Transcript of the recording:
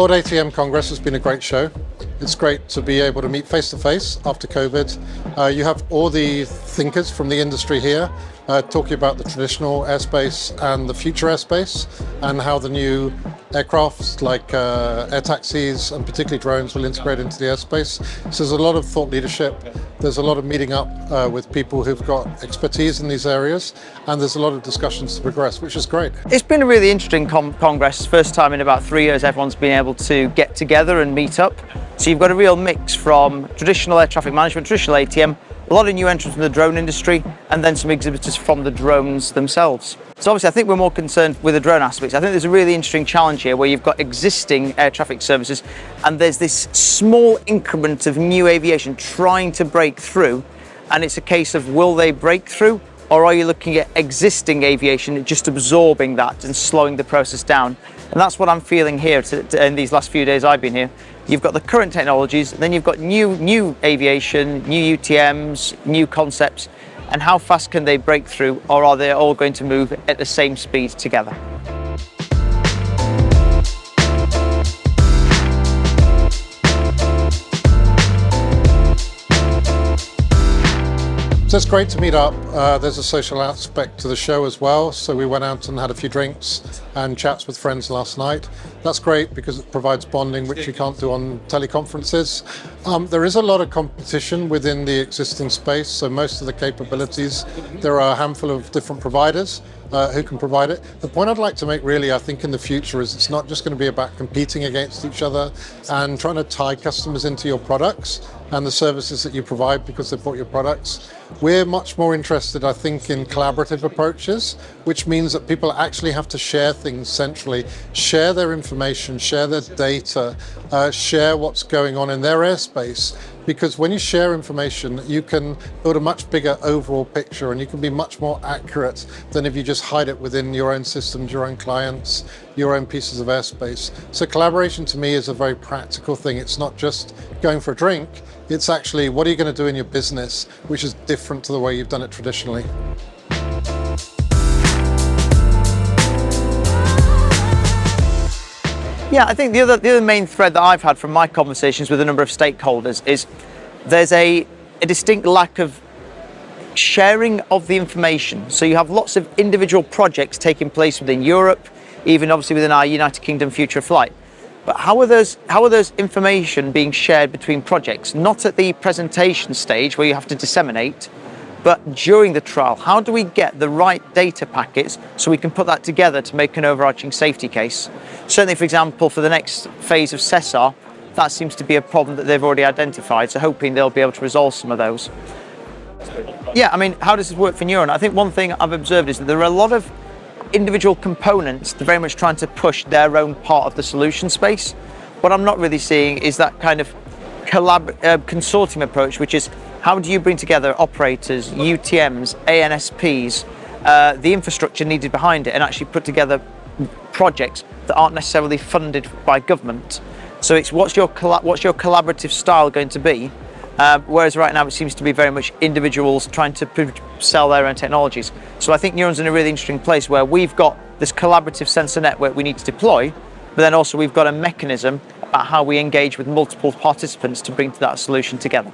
World ATM Congress has been a great show. It's great to be able to meet face-to-face after COVID. You have all the thinkers from the industry here talking about the traditional airspace and the future airspace and how the new aircrafts like air taxis and particularly drones will integrate into the airspace. So there's a lot of thought leadership. There's a lot of meeting up with people who've got expertise in these areas, and there's a lot of discussions to progress, which is great. It's been a really interesting Congress. First time in about 3 years everyone's been able to get together and meet up. So you've got a real mix from traditional air traffic management, traditional ATM, a lot of new entrants from the drone industry, and then some exhibitors from the drones themselves. So obviously I think we're more concerned with the drone aspects. I think there's a really interesting challenge here where you've got existing air traffic services and there's this small increment of new aviation trying to break through, and it's a case of will they break through, or are you looking at existing aviation just absorbing that and slowing the process down? And that's what I'm feeling here in these last few days I've been here. You've got the current technologies, then you've got new aviation, new UTMs, new concepts, and how fast can they break through, or are they all going to move at the same speed together? So it's great to meet up. There's a social aspect to the show as well. So we went out and had a few drinks and chats with friends last night. That's great because it provides bonding, which you can't do on teleconferences. There is a lot of competition within the existing space. So most of the capabilities, there are a handful of different providers who can provide it. The point I'd like to make really, I think in the future, is it's not just going to be about competing against each other and trying to tie customers into your products and the services that you provide because they've bought your products. We're much more interested, I think, in collaborative approaches, which means that people actually have to share things centrally, share their information, share their data, share what's going on in their airspace. Because when you share information, you can build a much bigger overall picture and you can be much more accurate than if you just hide it within your own systems, your own clients, your own pieces of airspace. So collaboration to me is a very practical thing. It's not just going for a drink, it's actually what are you going to do in your business, which is different to the way you've done it traditionally. Yeah, I think the other main thread that I've had from my conversations with a number of stakeholders is there's a distinct lack of sharing of the information. So you have lots of individual projects taking place within Europe, even obviously within our United Kingdom Future of Flight. But how are those information being shared between projects? Not at the presentation stage where you have to disseminate, but during the trial. How do we get the right data packets so we can put that together to make an overarching safety case? Certainly, for example, for the next phase of CESAR, that seems to be a problem that they've already identified, so hoping they'll be able to resolve some of those. Yeah, I mean, how does this work for Neuron? I think one thing I've observed is that there are a lot of individual components that are very much trying to push their own part of the solution space. What I'm not really seeing is that kind of consortium approach, which is how do you bring together operators, UTMs, ANSPs, the infrastructure needed behind it, and actually put together projects that aren't necessarily funded by government. So it's what's your collaborative style going to be? Whereas right now it seems to be very much individuals trying to sell their own technologies. So I think Neuron's in a really interesting place where we've got this collaborative sensor network we need to deploy, but then also we've got a mechanism about how we engage with multiple participants to bring that solution together.